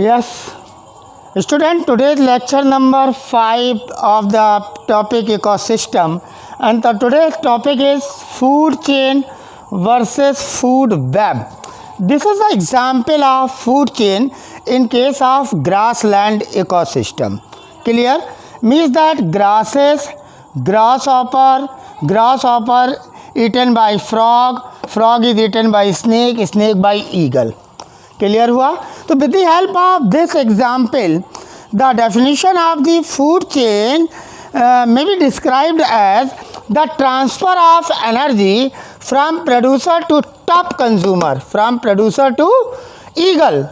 Yes, student, today's lecture number 5 of the topic ecosystem, and the today's topic is food chain versus food web. This is an example of food chain in case of grassland ecosystem. Clear? Means that grasses, grasshopper eaten by frog, frog is eaten by snake, snake by eagle. Clear हुआ? तो with the help of this example, the definition of the food chain may be described as the transfer of energy from producer to top consumer, from producer to eagle.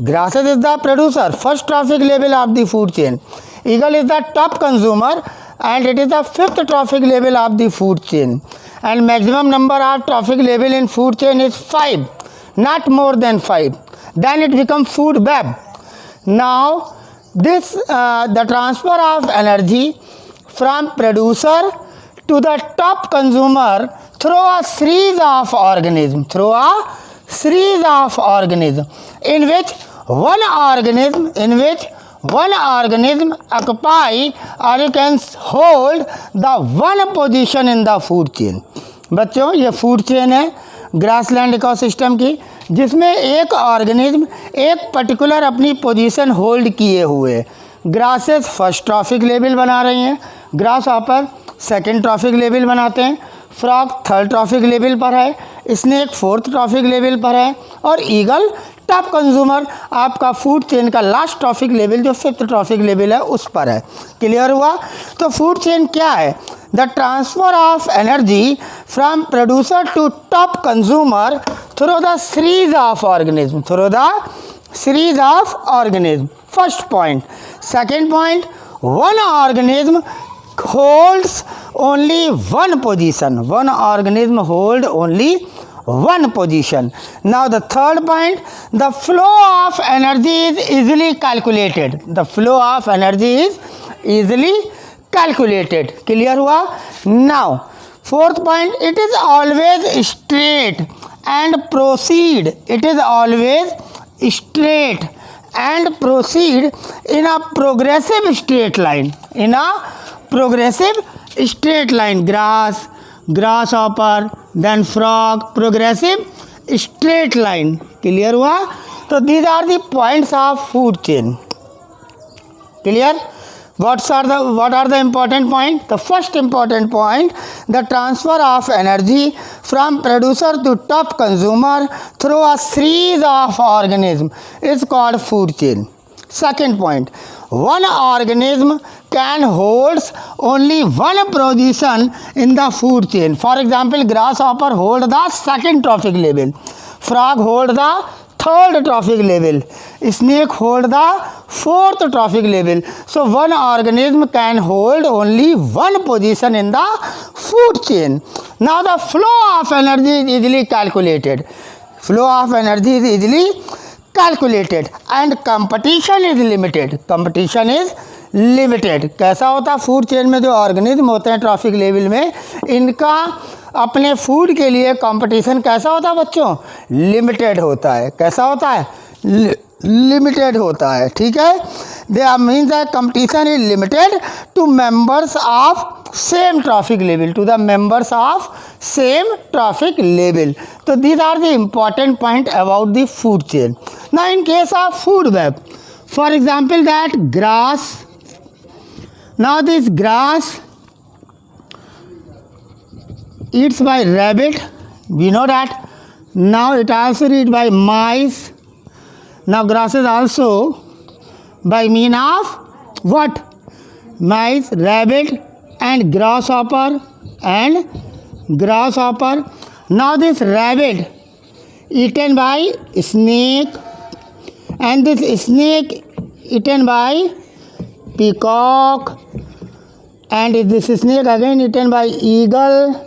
Grasses is the producer, first trophic level of the food chain. Eagle is the top consumer and it is the fifth trophic level of the food chain. And maximum number of trophic level in food chain is 5. Not more than 5. Then it becomes food web. Now this the transfer of energy from producer to the top consumer through a series of organisms, in which one organism occupy or you can hold the one position in the food chain. बच्चों ये food chain है grassland ecosystem की, जिसमें एक organism एक particular अपनी position hold किए हुए. ग्रासेस फर्स्ट ट्रॉफिक लेवल बना रही हैं, grass hopper second trophic level बनाते हैं, फ्रॉग थर्ड ट्रॉफिक लेवल पर है, स्नेक फोर्थ ट्रॉफिक लेवल पर है और ईगल टॉप कंज्यूमर आपका फूड चेन का लास्ट ट्रॉफिक लेवल जो फिफ्थ ट्रॉफिक लेवल है उस पर है. क्लियर हुआ? तो फूड चेन क्या है? The transfer of energy from producer to top consumer through the series of organism. First point. Second point, one organism holds only one position. One organism hold only one position. Now the third point, the flow of energy is easily calculated. The flow of energy is easily calculated. Clear हुआ? Now fourth point, it is always straight and proceed. It is always straight and proceed in a progressive straight line. In a progressive straight line. Grasshopper, then frog, progressive straight line. Clear हुआ? तो these are the points of food chain. Clear? What are the important points? The first important point, the transfer of energy from producer to top consumer through a series of organisms is called food chain. Second point, one organism can holds only one position in the food chain. For example, grasshopper hold the second trophic level, frog hold the third trophic level, snake hold the fourth trophic level. So one organism can hold only one position in the food chain. Now the flow of energy is easily calculated. And competition is limited. कैसा होता है food chain में? जो organism होते हैं traffic level में, इनका अपने फूड के लिए कंपटीशन कैसा होता है बच्चों? लिमिटेड होता है. कैसा होता है? लिमिटेड होता है. ठीक है. They means that competition is limited to members of same trophic level, to the members of same trophic level. So these are the important point about the food chain. Now in case of food web, for example that grass, now this grass eats by rabbit, we know that. Now it also eat by mice. Now grass is also by mean of what? Mice, rabbit and grasshopper. Now this rabbit eaten by snake and this snake eaten by peacock and this snake again eaten by eagle.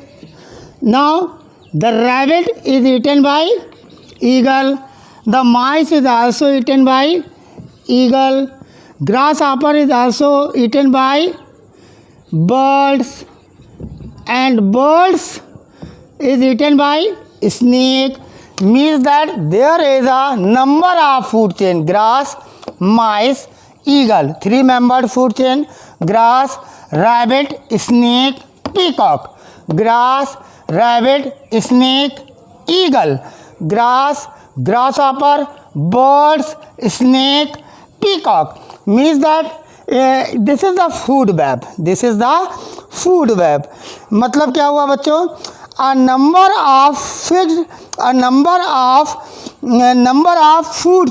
Now the rabbit is eaten by eagle, the mice is also eaten by eagle, grasshopper is also eaten by birds and birds is eaten by snake. means that there is a number of food chain: grass, mice, eagle. 3-membered food chain: grass, rabbit, snake, peacock. Grass, rabbit, snake, eagle. Grass, grasshopper, birds, snake, peacock. Means that this is the food web. This is the food web. मतलब क्या हुआ बच्चों? A number of food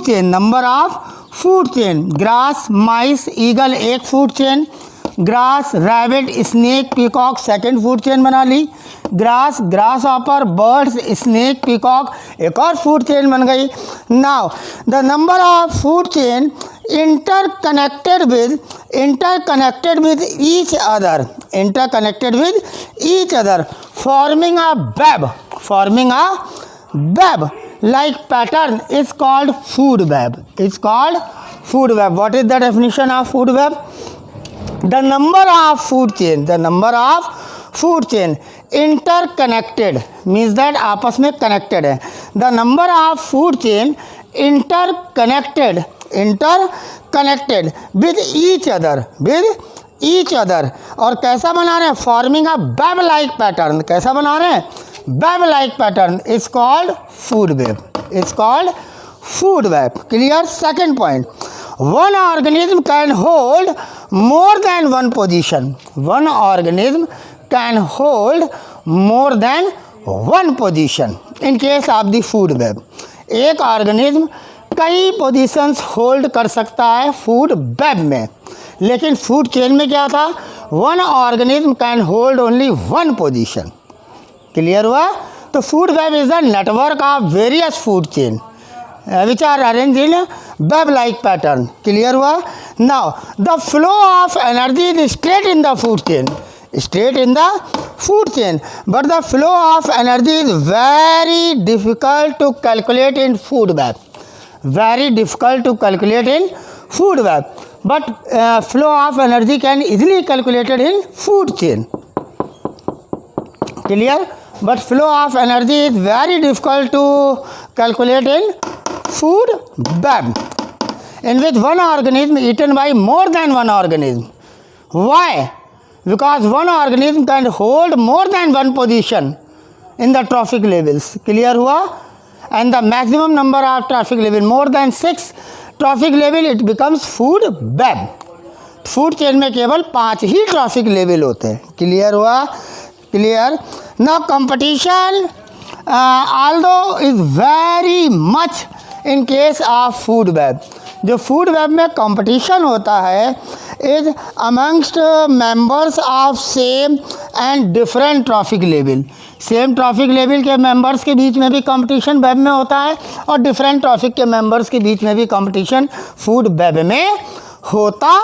chain. Number of food chain. Grass, mice, eagle एक food chain. Grass, rabbit, snake, peacock second food chain बना ली. Grass, grasshopper, birds, snake, peacock एक और food chain बन गई. Now the number of food chain interconnected with each other forming a web like pattern is called food web. What is the definition of food web? The number of food chain interconnected means that आपस में connected है. The number of food chain interconnected with each other और कैसा बना रहे हैं? Forming a web like pattern. कैसा बना रहे हैं? Web like pattern is called food web. Clear? Second point. One organism can hold more than one position. One organism can hold more than one position in case of the food web. एक organism कई positions hold कर सकता है food web में, लेकिन food chain में क्या था? One organism can hold only one position. Clear हुआ? तो food web is the network of various food chain which are arranged in web-like pattern. Clear हुआ? Now the flow of energy is straight in the food chain, but the flow of energy is very difficult to calculate in food web. But flow of energy can easily calculated in food chain. Clear? But flow of energy is very difficult to calculate in food web, in which one organism eaten by more than one organism. Why? Because one organism can hold more than one position in the trophic levels. Clear हुआ? And the maximum number of trophic level more than 6 trophic level, it becomes food web. Food chain में केवल 5 ही trophic level होते हैं. Clear हुआ? Clear. Now competition although is very much in case of food web. जो food web में competition होता है is amongst members of same and different trophic level. Same trophic level के मेंबर्स के बीच में भी कंपटीशन वेब में होता है और डिफरेंट ट्रॉफिक के मेंबर्स के बीच में भी कंपटीशन फूड वेब में होता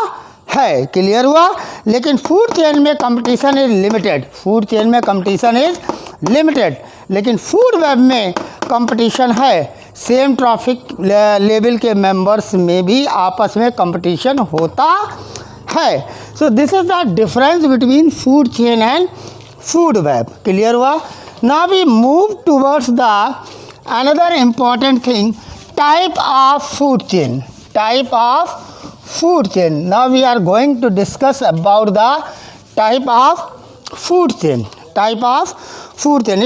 है. क्लियर हुआ? लेकिन फूड चेन में कंपटीशन इज लिमिटेड. लेकिन फूड वेब में कंपटीशन है. सेम ट्रॉफिक लेवल के मेंबर्स में भी आपस में कंपटीशन होता है. So this is the difference between food chain and food web. Clear हुआ? Now we move towards the another important thing, type of food chain. Now we are going to discuss about the type of food chain.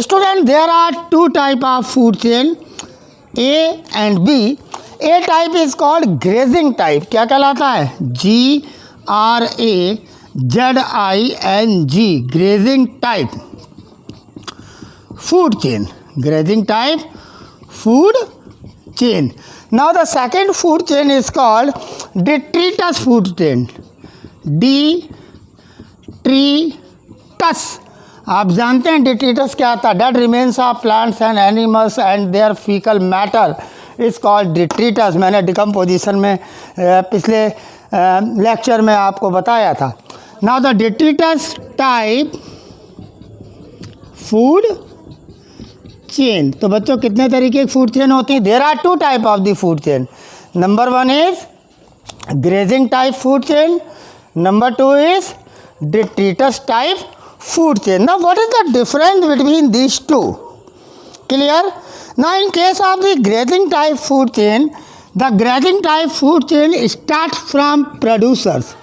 Student, there are 2 type of food chain, A and B. A type is called grazing type. क्या कहलाता है? GRAZING, grazing type food chain. Now the second food chain is called detritus food chain. detritus. आप जानते हैं detritus क्या था? Dead remains of plants and animals and their fecal matter is called detritus. मैंने decomposition में पिछले lecture में आपको बताया था. Now the detritus type food chain. तो बच्चों कितने तरीके की फूड चेन होती है? There are 2 type of the food chain. Number 1 is grazing type food chain. Number 2 is detritus type food chain. Now what is the difference between these two? Clear? Now in case of the grazing type food chain, the grazing type food chain starts from producers,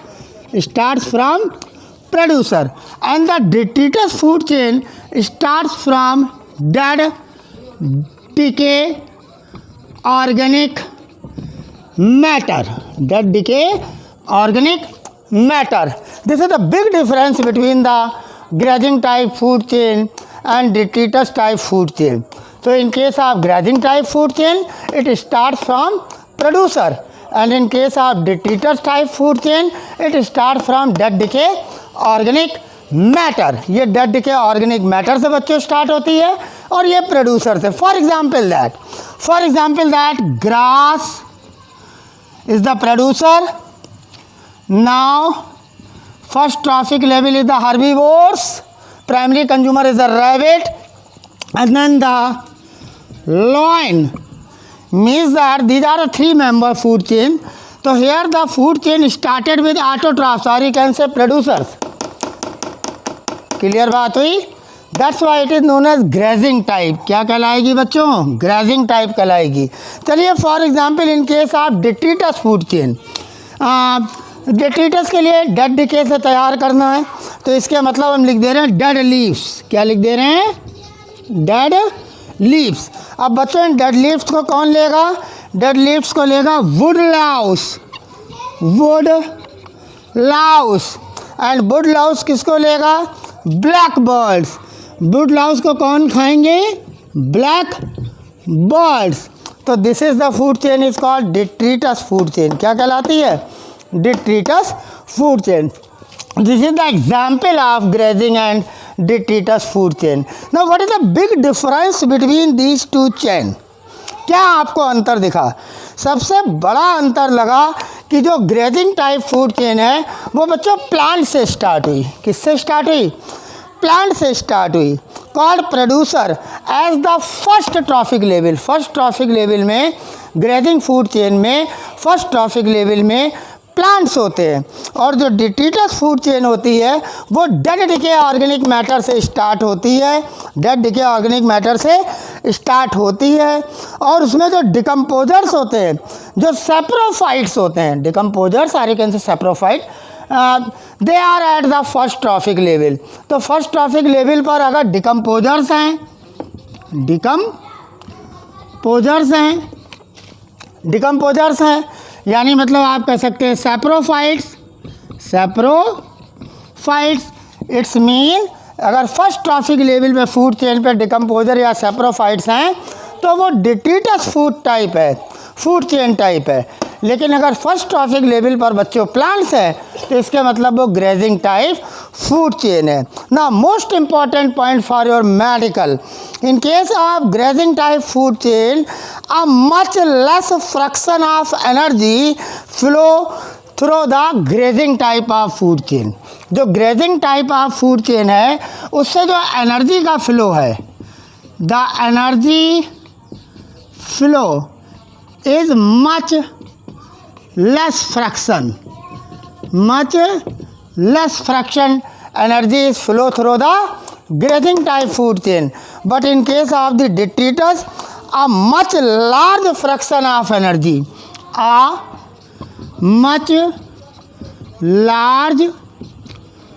and the detritus food chain starts from dead decay organic matter. This is the big difference between the grazing type food chain and detritus type food chain. So in case of grazing type food chain, it starts from producer, and in case of detritus type food chain, it starts from dead decay organic matter. ये dead decay organic matter से बच्चों start होती है और ये producer से. For example that grass is the producer. Now first trophic level is the herbivores, primary consumer is the rabbit, and then the loin means that these are the 3-member food chain. So here the food chain started with autotrophs, or you can say producers. Clear बात हुई. That's why it is known as grazing type. क्या कहलाएगी बच्चों? Grazing type कहलाएगी. चलिए for example in case of detritus food chain, detritus के लिए dead decay से तैयार करना है, तो इसके मतलब हम लिख दे रहे हैं डेड लीव्स. क्या लिख दे रहे हैं? Dead leaves. अब बच्चों इन डेड लीव्स को कौन लेगा? डेड लीव्स को लेगा wood louse. And wood louse किसको लेगा? Black birds. वुड लाउस को कौन खाएंगे? Black birds. तो this is the food chain is called detritus food chain. क्या कहलाती है? Detritus food chain. This is the example of grazing and detritus food chain. Now what is the big difference between these two chain? क्या आपको अंतर दिखा? सबसे बड़ा अंतर लगा कि जो ग्रेजिंग टाइप फूड चेन है वो बच्चों प्लांट से स्टार्ट हुई. किससे स्टार्ट हुई? प्लांट से स्टार्ट हुई. Called producer as the first trophic level. First trophic level में ग्रेजिंग फूड चेन में फर्स्ट ट्रॉफिक लेवल में प्लांट्स होते हैं, और जो डिट्रीटस फूड चेन होती है वो डेड डिके ऑर्गेनिक मैटर से स्टार्ट होती है. डेड डिके ऑर्गेनिक मैटर से स्टार्ट होती है, और उसमें जो डिकम्पोजर्स होते हैं, जो सेप्रोफाइट्स होते हैं, decomposers are you can say saprophyte, they are at the first trophic level. तो फर्स्ट ट्रॉफिक लेवल पर अगर डिकम्पोजर्स हैं यानी मतलब आप कह सकते हैं सेप्रोफाइट्स. इट्स मीन अगर फर्स्ट ट्रॉफिक लेवल पे फूड चेन पे डिकम्पोजर या सेप्रोफाइट्स हैं तो वो डिट्रीटस फूड चेन टाइप है. लेकिन अगर फर्स्ट ट्रॉफिक लेवल पर बच्चों प्लांट्स हैं तो इसके मतलब वो ग्रेजिंग टाइप फूड चेन है. ना most important point for your medical, in case of grazing type food chain, a much less fraction of energy flow through the grazing type of food chain. जो grazing type of food chain है उससे जो energy का flow है, the energy flow is much less fraction energy is flow through the grazing type food chain. But in case of the detritus, a much large fraction of energy, a much large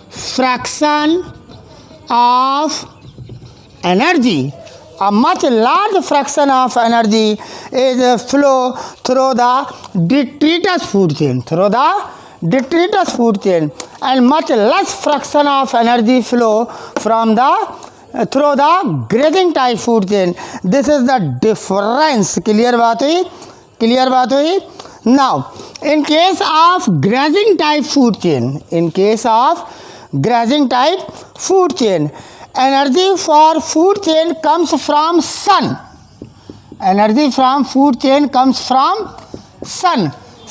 fraction of energy is flow through the detritus food chain, and much less fraction of energy flow from through the grazing type food chain. This is the difference. Clear बात हुई. Now in case of grazing type food chain, energy for food chain comes from sun.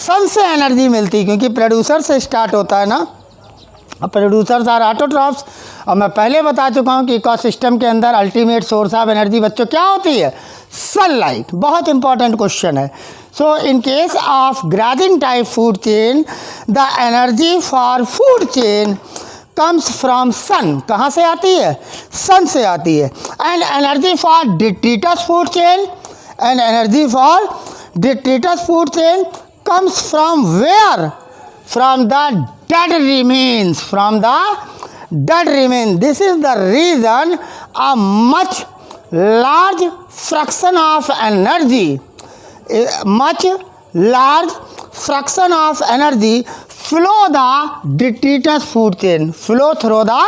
सन से energy मिलती, क्योंकि producer से start होता है ना. Producers are autotrophs, और मैं पहले बता चुका हूँ कि इकोसिस्टम के अंदर अल्टीमेट सोर्स ऑफ एनर्जी बच्चों क्या होती है? सनलाइट. बहुत इंपॉर्टेंट क्वेश्चन है. So in case of grazing type food chain, the energy for food chain comes from sun. कहाँ से आती है? सन से आती है. And energy for detritus food chain and energy for detritus food chain comes from where? From the dead remains. From the dead remains. This is the reason a much large fraction of energy, flow the detritus food chain, flow through the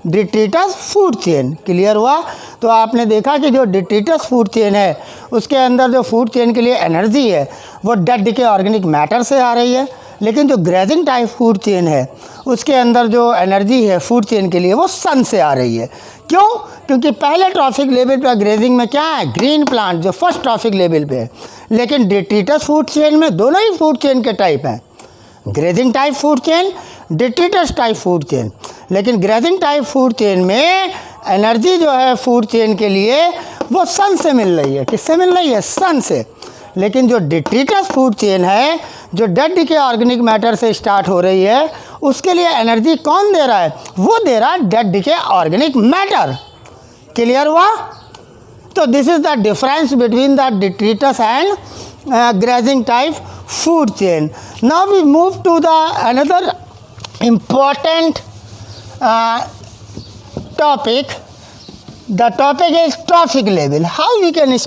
detritus food chain. Clear हुआ? तो आपने देखा कि जो detritus food chain है उसके अंदर जो food chain के लिए एनर्जी है वो डेड डिके ऑर्गेनिक मैटर से आ रही है, लेकिन जो ग्रेजिंग टाइप फूड चेन है उसके अंदर जो एनर्जी है फूड चेन के लिए वो सन से आ रही है। क्यों? क्योंकि पहले ट्रॉफिक लेवल पे ग्रेजिंग में क्या है? ग्रीन प्लांट जो फर्स्ट ट्रॉफिक लेवल पे है, लेकिन डिट्रीटस फूड चेन में दोनों ही फूड चेन के टाइप हैं, grazing type food chain, detritus type food chain. लेकिन ग्रेजिंग टाइप फूड चेन में एनर्जी जो है फूड चेन के लिए वो सन से मिल रही है। किससे मिल रही है? सन से। लेकिन जो डिट्रीटस फूड चेन है जो डेड डिके ऑर्गेनिक मैटर से स्टार्ट हो रही है उसके लिए एनर्जी कौन दे रहा है? वो दे रहा है dead decay organic matter. Clear हुआ? तो this is the difference between the detritus and grazing type food chain. Now we move to the another important topic. The topic is trophic level. How we can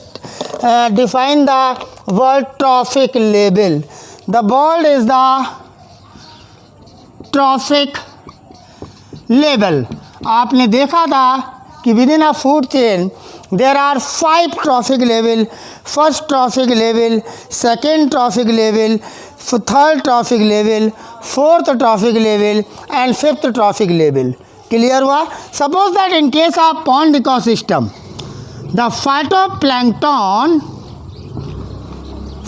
define the word trophic level? The word is the trophic level. आपने देखा था कि within a food chain there are 5 trophic level. First trophic level, second trophic level, third trophic level, fourth trophic level and fifth trophic level. Clear हुआ? Suppose that in case of pond ecosystem, the phytoplankton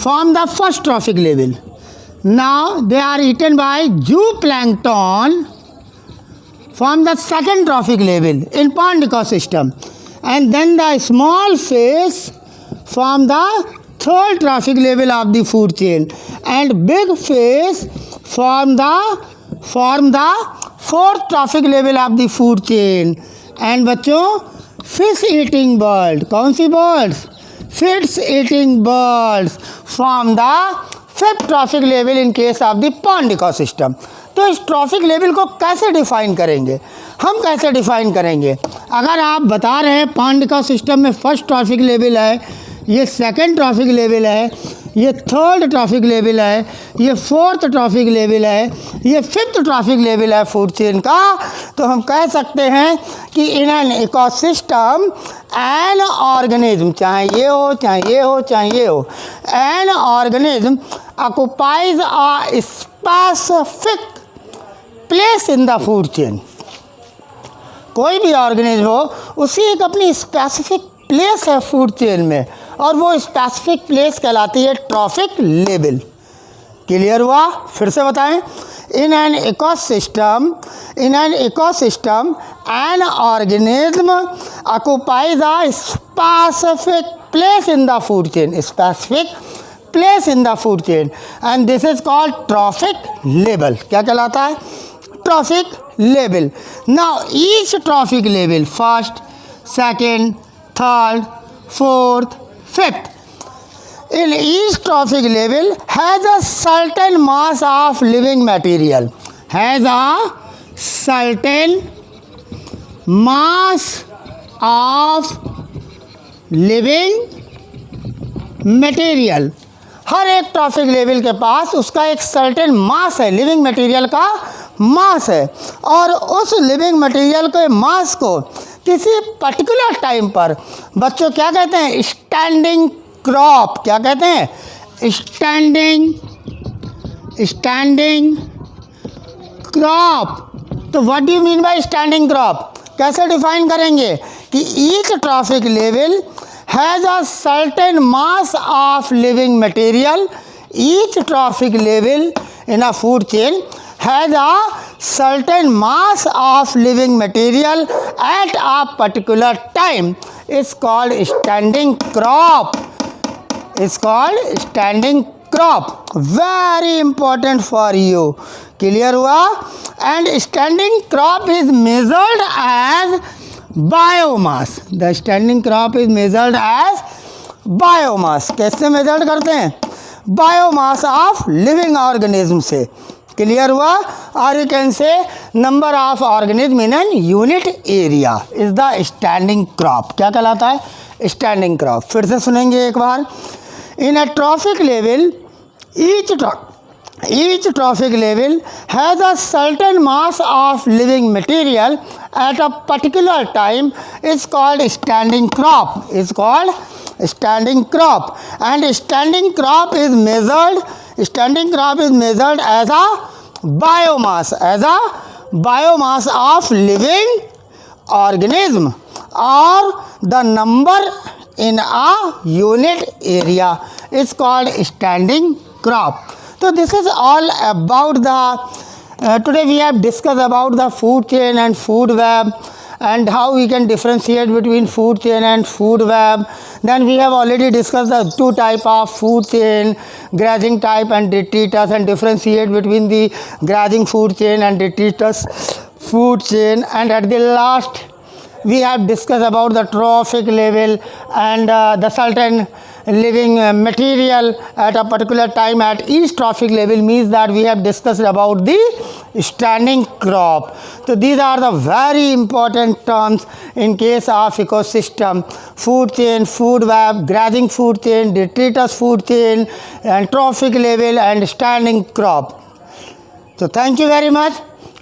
form the first trophic level. Now they are eaten by zooplankton form the second trophic level in pond ecosystem, and then the small fish form the third trophic level of the food chain, and big fish form the fourth trophic level of the food chain. And बच्चों fish eating bird, कौन सी birds? Fish eating birds form the fifth trophic level in case of the pond ecosystem. तो इस trophic level को कैसे define करेंगे? हम कैसे define करेंगे? अगर आप बता रहे हैं पॉन्ड इकोसिस्टम में फर्स्ट ट्रॉफिक लेवल है, ये सेकंड ट्रॉफिक लेवल है, ये थर्ड ट्रॉफिक लेवल है, ये फोर्थ ट्रॉफिक लेवल है, ये फिफ्थ ट्रॉफिक लेवल है फूड चेन का, तो हम कह सकते हैं कि in an ecosystem an organism, चाहे ये हो चाहे ये हो चाहे ये हो, an organism occupies a specific place in the food chain. कोई भी ऑर्गेनिज्म हो उसकी एक अपनी स्पेसिफिक प्लेस है फूड चेन में, और वो स्पेसिफिक प्लेस कहलाती है ट्रॉफिक लेवल। क्लियर हुआ? फिर से बताएं। In an ecosystem an organism occupies a specific place in the food chain, specific place in the food chain, and this is called trophic level. क्या कहलाता है? Trophic level. Now each trophic level, first, second, third, fourth, fifth, in each trophic level has a certain mass of living material, has a certain mass of living material. हर एक traffic level के पास उसका एक certain मास है, living material का मास है, और उस living material के मास को किसी पर्टिकुलर टाइम पर बच्चों क्या कहते हैं? Standing crop. क्या कहते हैं? Standing crop. तो what do you mean by standing crop? कैसे डिफाइन करेंगे कि each trophic level has a certain mass of living material, each trophic level in a food chain has a certain mass of living material at a particular time is called standing crop. Is called standing crop. Very important for you. Clear हुआ? And standing crop is measured as biomass. The standing crop is measured as biomass कैसे measure करते हैं, biomass of living organism से, clear हुआ। और you can say number of organism in an unit area is the standing crop, क्या कहलाता है, standing crop. फिर से सुनेंगे एक बार, in a trophic level each trophic level has a certain mass of living material at a particular time is called standing crop, is called standing crop. And standing crop is measured as a biomass of living organism or the number in a unit area is called standing crop. So this is all about the today we have discussed about the food chain and food web and how we can differentiate between food chain and food web. Then we have already discussed the two type of food chain, grazing type and detritus, and differentiate between the grazing food chain and detritus food chain. And at the last we have discussed about the trophic level and the certain living material at a particular time at each trophic level, means that we have discussed about the standing crop. So these are the very important terms in case of ecosystem: food chain, food web, grazing food chain, detritus food chain, and trophic level and standing crop. So thank you very much.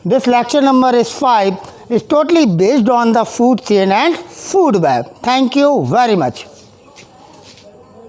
This lecture number is 5, is totally based on the food chain and food web. Thank you very much.